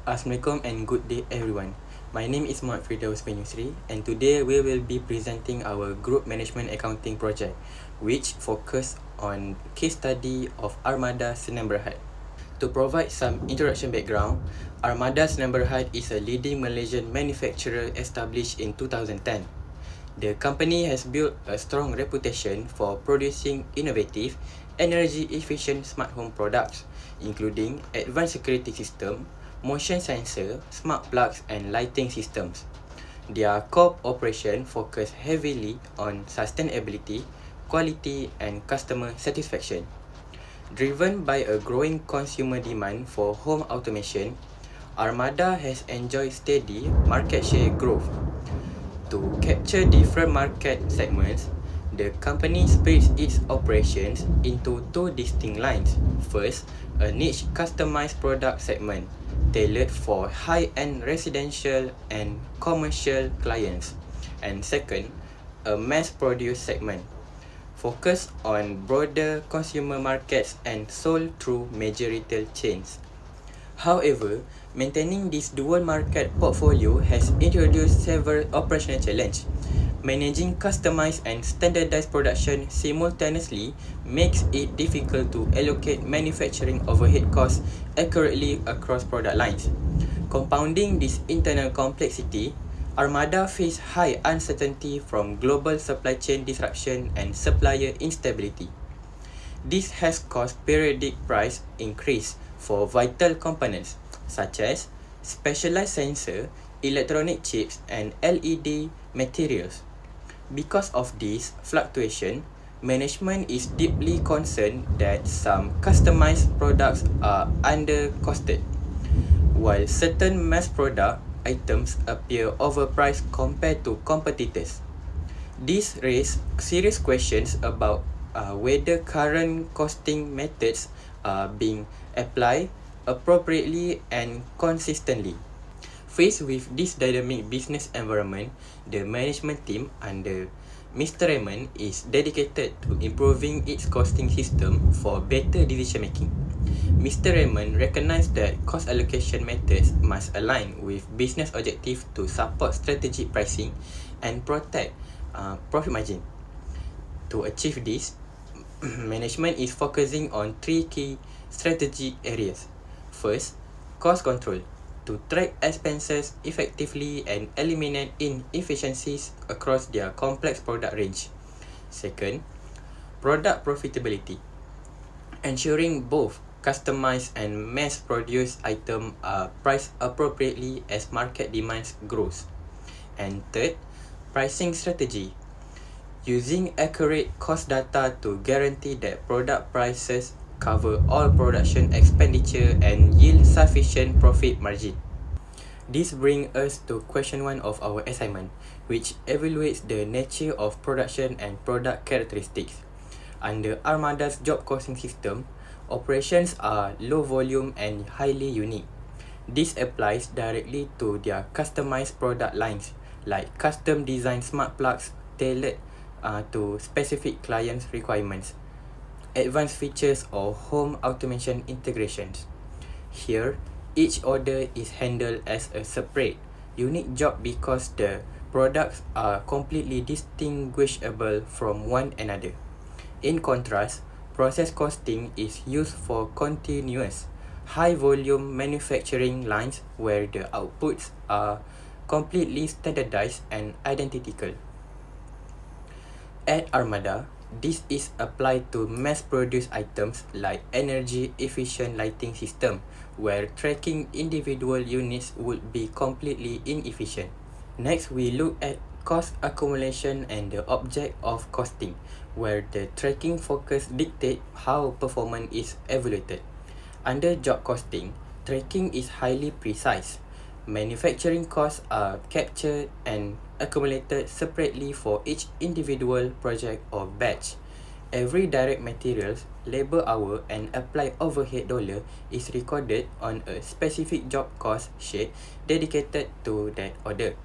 Assalamualaikum and good day everyone. My name is Muhammad Firdaus bin Yusri and today we will be presenting our group management accounting project which focus on case study of Armada Senam Berhad. To provide some introduction background, Armada Senam Berhad is a leading Malaysian manufacturer established in 2010. The company has built a strong reputation for producing innovative, energy-efficient smart home products, including advanced security system, motion sensor, smart plugs and lighting systems. Their core operation focus heavily on sustainability, quality and customer satisfaction. Driven by a growing consumer demand for home automation, Armada has enjoyed steady market share growth. To capture different market segments, the company splits its operations into two distinct lines. First, a niche customized product segment tailored for high-end residential and commercial clients. And second, a mass-produced segment focused on broader consumer markets and sold through major retail chains. However, maintaining this dual market portfolio has introduced several operational challenges. Managing customized and standardized production simultaneously makes it difficult to allocate manufacturing overhead costs accurately across product lines. Compounding this internal complexity, Armada faced high uncertainty from global supply chain disruption and supplier instability. This has caused periodic price increase for vital components such as specialized sensor, electronic chips and LED materials. Because of this fluctuation, management is deeply concerned that some customized products are under-costed, while certain mass product items appear overpriced compared to competitors. This raises serious questions about whether current costing methods are being applied appropriately and consistently. Faced with this dynamic business environment, the management team under Mr. Raymond is dedicated to improving its costing system for better decision making. Mr. Raymond recognized that cost allocation methods must align with business objectives to support strategic pricing and protect profit margin. To achieve this, management is focusing on three key strategic areas. First, cost control to track expenses effectively and eliminate inefficiencies across their complex product range. Second, product profitability, ensuring both customized and mass-produced items are priced appropriately as market demands grows. And third, pricing strategy, using accurate cost data to guarantee that product prices cover all production expenditure and yield sufficient profit margin. This brings us to question 1 of our assignment, which evaluates the nature of production and product characteristics. Under Armada's job costing system, operations are low volume and highly unique. This applies directly to their customized product lines, like custom designed smart plugs tailored to specific clients' requirements, advanced features or home automation integrations. Here, each order is handled as a separate, unique job because the products are completely distinguishable from one another. In contrast, process costing is used for continuous, high-volume manufacturing lines where the outputs are completely standardized and identical. At Armada, this is applied to mass-produced items like energy-efficient lighting system, where tracking individual units would be completely inefficient. Next, we look at cost accumulation and the object of costing, where the tracking focus dictates how performance is evaluated. Under job costing, tracking is highly precise. Manufacturing costs are captured and accumulated separately for each individual project or batch. Every direct materials, labor hour and applied overhead dollar is recorded on a specific job cost sheet dedicated to that order.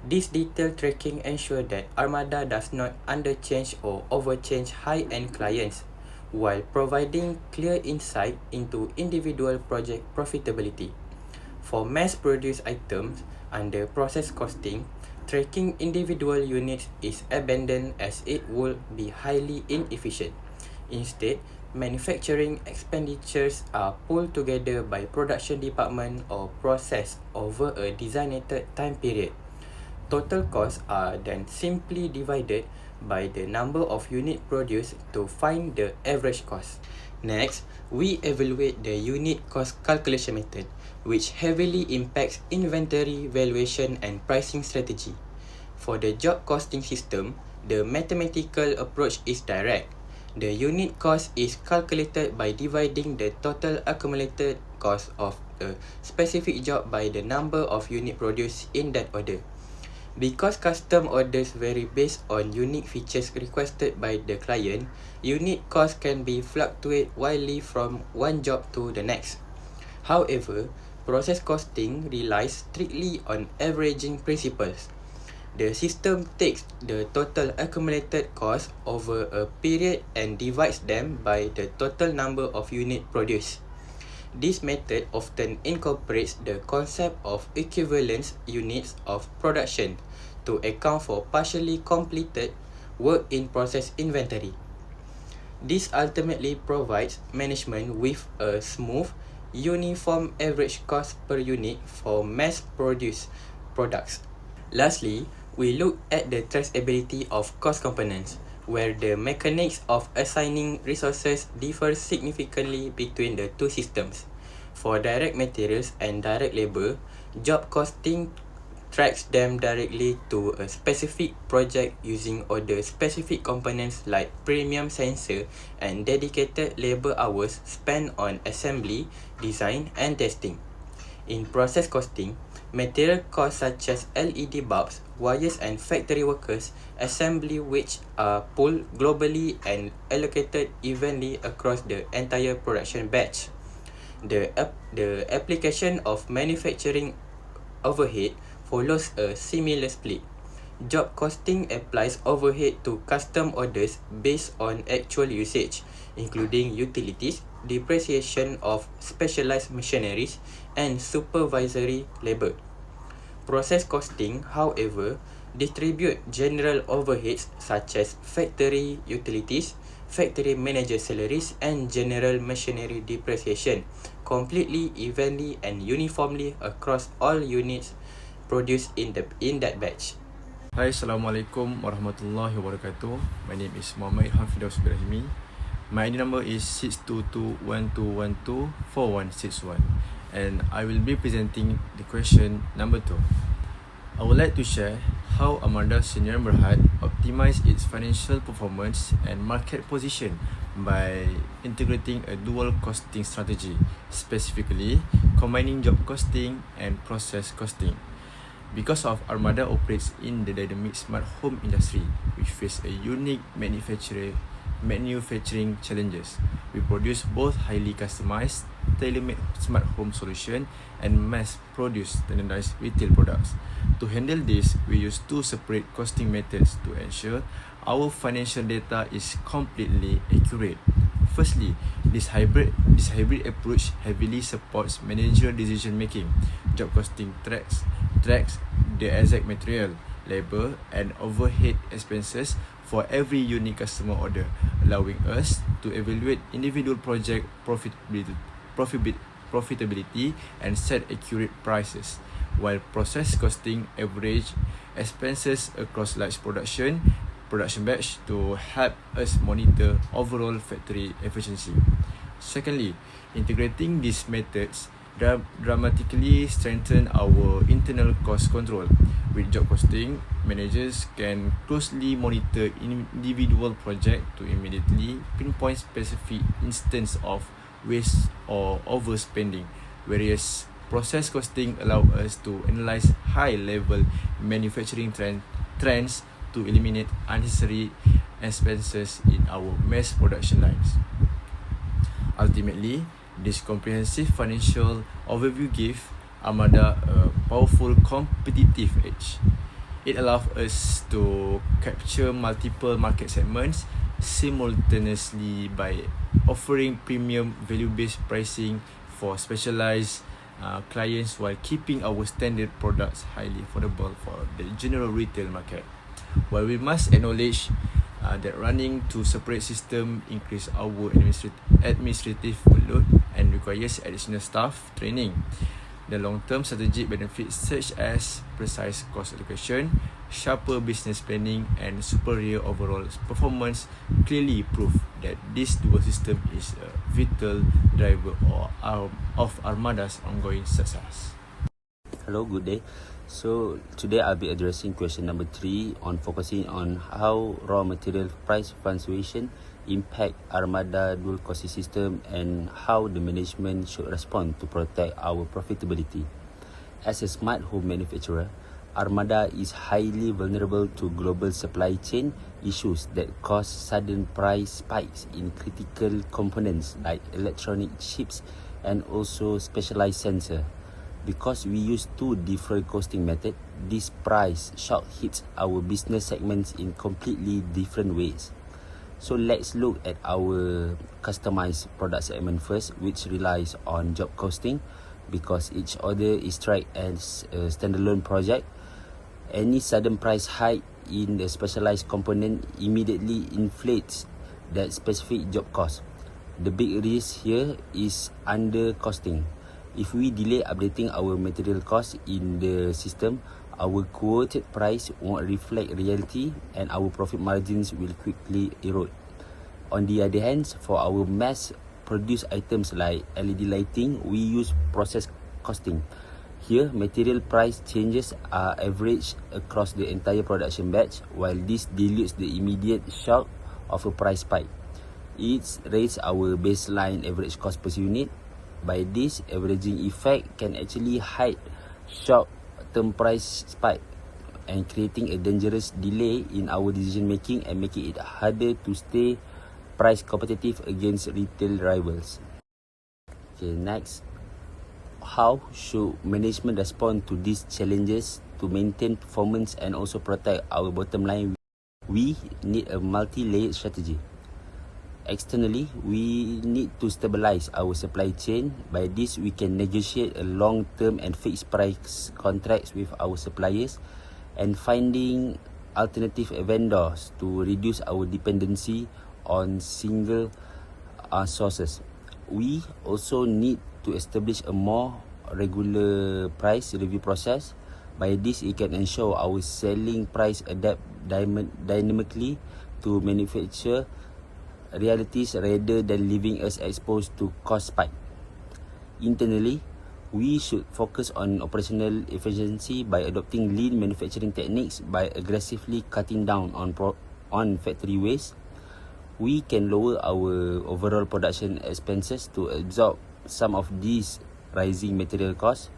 This detailed tracking ensures that Armada does not underchange or overchange high-end clients, while providing clear insight into individual project profitability. For mass-produced items, under process costing, tracking individual units is abandoned as it would be highly inefficient. Instead, manufacturing expenditures are pulled together by production department or processed over a designated time period. Total costs are then simply divided by the number of units produced to find the average cost. Next, we evaluate the unit cost calculation method, which heavily impacts inventory valuation and pricing strategy. For the job costing system, the mathematical approach is direct. The unit cost is calculated by dividing the total accumulated cost of a specific job by the number of units produced in that order. Because custom orders vary based on unique features requested by the client, unit cost can be fluctuate wildly from one job to the next. However, process costing relies strictly on averaging principles. The system takes the total accumulated cost over a period and divides them by the total number of units produced. This method often incorporates the concept of equivalence units of production to account for partially completed work in process inventory. This ultimately provides management with a smooth, uniform average cost per unit for mass-produced products. Lastly, we look at the traceability of cost components, where the mechanics of assigning resources differ significantly between the two systems. For direct materials and direct labor, job costing tracks them directly to a specific project using order-specific components like premium sensor and dedicated labor hours spent on assembly, design, and testing. In process costing, material costs such as LED bulbs, wires and factory workers assembly which are pooled globally and allocated evenly across the entire production batch. The application of manufacturing overhead follows a similar split. Job costing applies overhead to custom orders based on actual usage, including utilities, depreciation of specialized machineries, and supervisory labor. Process costing, however, distribute general overheads such as factory utilities, factory manager salaries, and general machinery depreciation completely, evenly, and uniformly across all units produced in that batch. Hai, Assalamualaikum warahmatullahi wabarakatuh. My name is Muhammad Hafidaus Ibrahimi. My ID number is 62212124161 and I will be presenting the question number 2. I would like to share how Armada Senior Berhad optimize its financial performance and market position by integrating a dual costing strategy, specifically combining job costing and process costing. Because of Armada operates in the dynamic smart home industry, which face a unique manufacturing challenges, we produce both highly customized, tailor-made smart home solution and mass-produced standardized retail products. To handle this, we use two separate costing methods to ensure our financial data is completely accurate. Firstly, this hybrid approach heavily supports managerial decision making. Job costing tracks the exact material, labor, and overhead expenses for every unique customer order, allowing us to evaluate individual project profitability and set accurate prices, while process costing average expenses across large production batch to help us monitor overall factory efficiency. Secondly, integrating these methods dramatically strengthen our internal cost control. With job costing, managers can closely monitor individual projects to immediately pinpoint specific instances of waste or overspending, whereas process costing allows us to analyze high-level manufacturing trends to eliminate unnecessary expenses in our mass production lines. Ultimately, this comprehensive financial overview gives Armada a powerful competitive edge. It allows us to capture multiple market segments simultaneously by offering premium value-based pricing for specialized clients while keeping our standard products highly affordable for the general retail market. While we must acknowledge that running two separate systems increase our administrative load and requires additional staff training. The long-term strategic benefits such as precise cost allocation, sharper business planning, and superior overall performance clearly prove that this dual system is a vital driver of Armada's ongoing success. Hello, good day. So today I'll be addressing question number 3 on focusing on how raw material price fluctuation impact Armada dual costing system and how the management should respond to protect our profitability. As a smart home manufacturer, Armada is highly vulnerable to global supply chain issues that cause sudden price spikes in critical components like electronic chips and also specialized sensor. Because we use two different costing methods, this price shock hits our business segments in completely different ways. So let's look at our customized product segment first, which relies on job costing because each order is tracked as a standalone project. Any sudden price hike in the specialized component immediately inflates that specific job cost. The big risk here is under costing. If we delay updating our material cost in the system, our quoted price won't reflect reality and our profit margins will quickly erode. On the other hand, for our mass-produced items like LED lighting, we use process costing. Here, material price changes are averaged across the entire production batch, while this dilutes the immediate shock of a price spike. It raises our baseline average cost per unit. By this, averaging effect can actually hide short-term price spike and creating a dangerous delay in our decision making and making it harder to stay price competitive against retail rivals. Okay, next, how should management respond to these challenges to maintain performance and also protect our bottom line? We need a multi-layered strategy. Externally, we need to stabilize our supply chain. By this, we can negotiate a long-term and fixed price contracts with our suppliers and finding alternative vendors to reduce our dependency on single sources. We also need to establish a more regular price review process. By this, it can ensure our selling price adapt dynamically to manufacture realities rather than leaving us exposed to cost spike. Internally, we should focus on operational efficiency by adopting lean manufacturing techniques by aggressively cutting down on factory waste. We can lower our overall production expenses to absorb some of these rising material costs.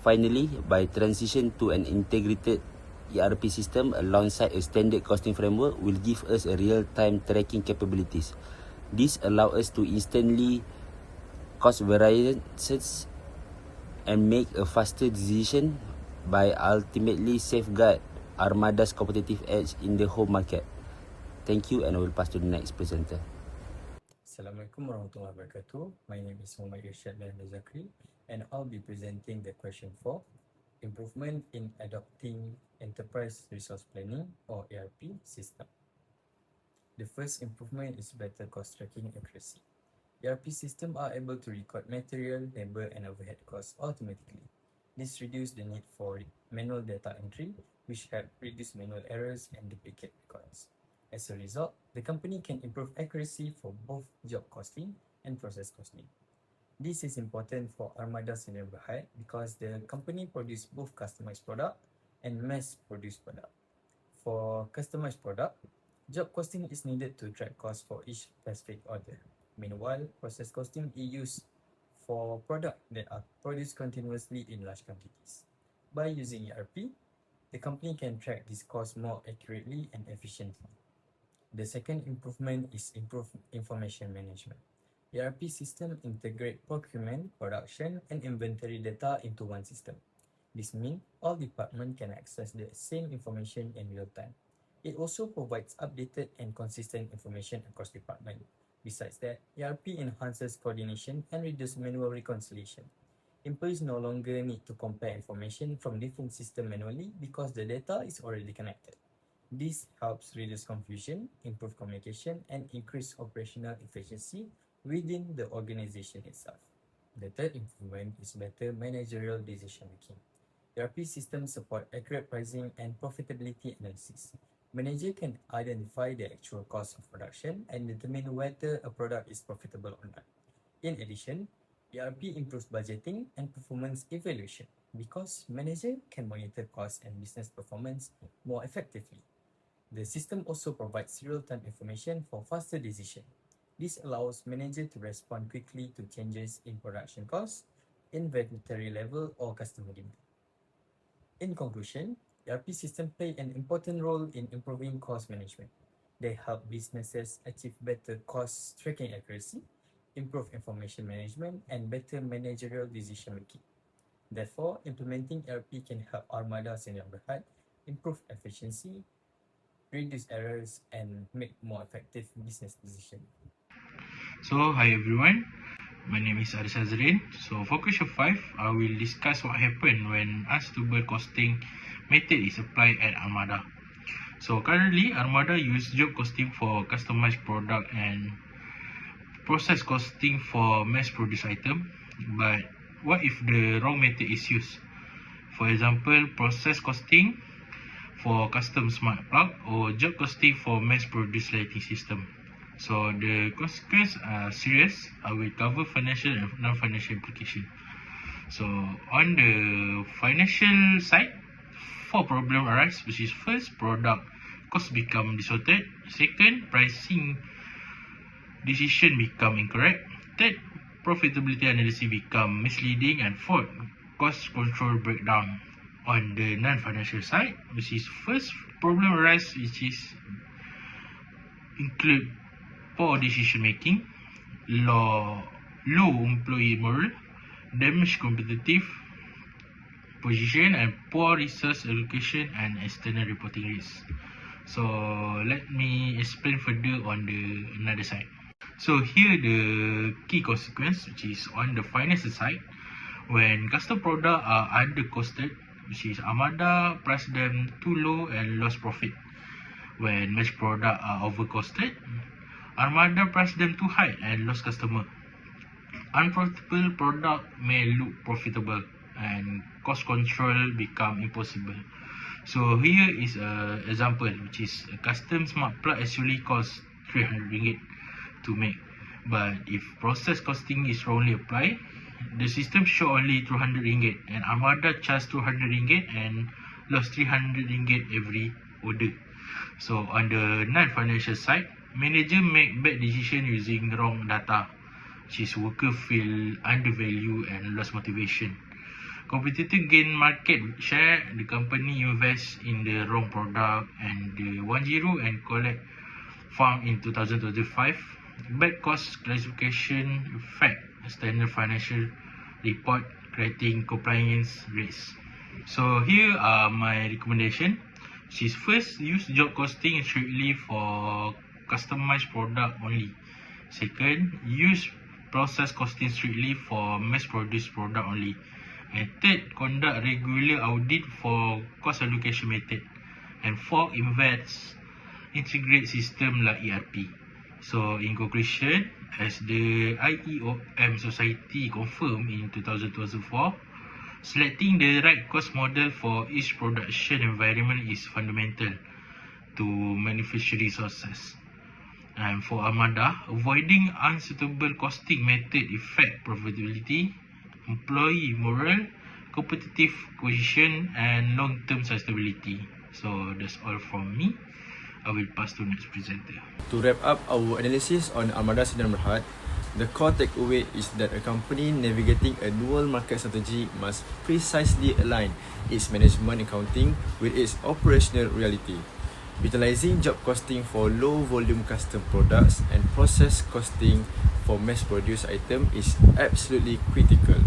Finally, by transition to an integrated ERP system alongside a standard costing framework will give us a real-time tracking capabilities. This allows us to instantly cost variances and make a faster decision by ultimately safeguard Armada's competitive edge in the home market. Thank you, and I will pass to the next presenter. Assalamualaikum warahmatullahi wabarakatuh. My name is Muhammad Irshad Zakri and I'll be presenting the question 4, improvement in adopting enterprise resource planning or ERP system. The first improvement is better cost tracking accuracy. ERP systems are able to record material, labor, and overhead costs automatically. This reduces the need for manual data entry, which help reduce manual errors and duplicate records. As a result, the company can improve accuracy for both job costing and process costing. This is important for Armada Senior Berhad because the company produces both customized product and mass-produced product. For customized product, job costing is needed to track costs for each specific order. Meanwhile, process costing is used for products that are produced continuously in large quantities. By using ERP, the company can track these costs more accurately and efficiently. The second improvement is improved information management. ERP system integrate procurement, production, and inventory data into one system. This means all departments can access the same information in real time. It also provides updated and consistent information across departments. Besides that, ERP enhances coordination and reduces manual reconciliation. Employees no longer need to compare information from different systems manually because the data is already connected. This helps reduce confusion, improve communication, and increase operational efficiency within the organization itself. The third improvement is better managerial decision making. ERP systems support accurate pricing and profitability analysis. Manager can identify the actual cost of production and determine whether a product is profitable or not. In addition, ERP improves budgeting and performance evaluation because manager can monitor cost and business performance more effectively. The system also provides real-time information for faster decision. This allows manager to respond quickly to changes in production costs, inventory level, or customer demand. In conclusion, ERP systems play an important role in improving cost management. They help businesses achieve better cost tracking accuracy, improve information management, and better managerial decision making. Therefore, implementing ERP can help Armada Senior Berhad improve efficiency, reduce errors, and make more effective business decisions. So, hi everyone, my name is Aris Azrin. So, for question 5, I will discuss what happened when unstable costing method is applied at Armada. So, currently, Armada use job costing for customized product and process costing for mass-produced item. But what if the wrong method is used? For example, process costing for custom smart plug or job costing for mass-produced lighting system. So the consequences are serious. I will cover financial and non-financial implication. So on the financial side, 4 problems arise, which is first, product cost become distorted. Second, pricing decision become incorrect. Third, profitability analysis become misleading. And fourth, cost control breakdown. On the non-financial side, which is first problem arise, which is include poor decision making, low employee morale, damaged competitive position, and poor resource allocation and external reporting risk. So let me explain further on the another side. So here the key consequence, which is on the financial side, when custom products are under costed, which is Armada price them too low and lost profit. When mass products are over costed, Armada price them too high and lost customer. Unprofitable product may look profitable and cost control become impossible. So here is an example, which is a custom smart plug actually costs 300 ringgit to make. But if process costing is wrongly applied, the system show only 200 ringgit and Armada charge 200 ringgit and lost 300 ringgit every order. So on the non-financial side, manager make bad decision using wrong data, which is worker feel undervalued and lost motivation. Competitor gain market share, the company invest in the wrong product, and the 10 and collect found in 2025. Bad cost classification affect standard financial report, creating compliance risk. So here are my recommendation. Which is first, use job costing strictly for customized product only. Second, use process costing strictly for mass-produced product only. And third, conduct regular audit for cost allocation method. And fourth, integrate system like ERP. So in conclusion, as the IEOM Society confirmed in 2024, selecting the right cost model for each production environment is fundamental to manufacturing success. And for Armada, avoiding unsuitable costing method affect profitability, employee morale, competitive position, and long-term sustainability. So that's all from me. I will pass to next presenter. To wrap up our analysis on Armada Sdn Bhd, the core takeaway is that a company navigating a dual market strategy must precisely align its management accounting with its operational reality. Utilizing job costing for low volume custom products and process costing for mass-produced items is absolutely critical.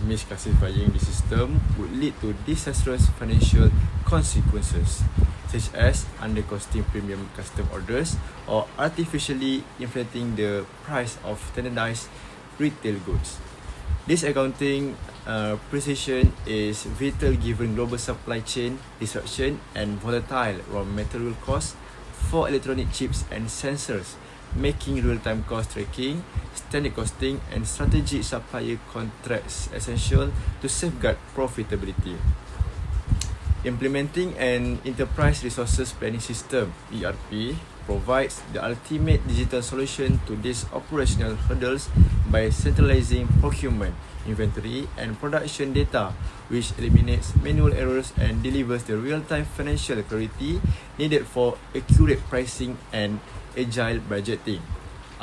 Misclassifying the system would lead to disastrous financial consequences, such as undercosting premium custom orders or artificially inflating the price of standardized retail goods. This accounting precision is vital given global supply chain disruption and volatile raw material costs for electronic chips and sensors, making real-time cost tracking, standard costing, and strategic supplier contracts essential to safeguard profitability. Implementing an enterprise resources planning system (ERP) provides the ultimate digital solution to these operational hurdles by centralizing procurement, inventory, and production data, which eliminates manual errors and delivers the real-time financial clarity needed for accurate pricing and agile budgeting.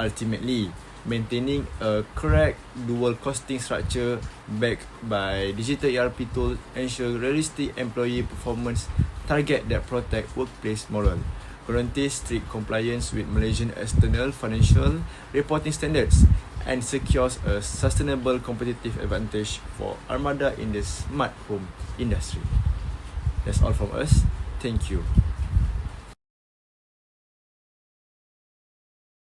Ultimately, maintaining a correct dual costing structure backed by digital ERP tools ensure realistic employee performance target that protect workplace morale, guarantees strict compliance with Malaysian external financial reporting standards, and secures a sustainable competitive advantage for Armada in the smart home industry. That's all from us. Thank you.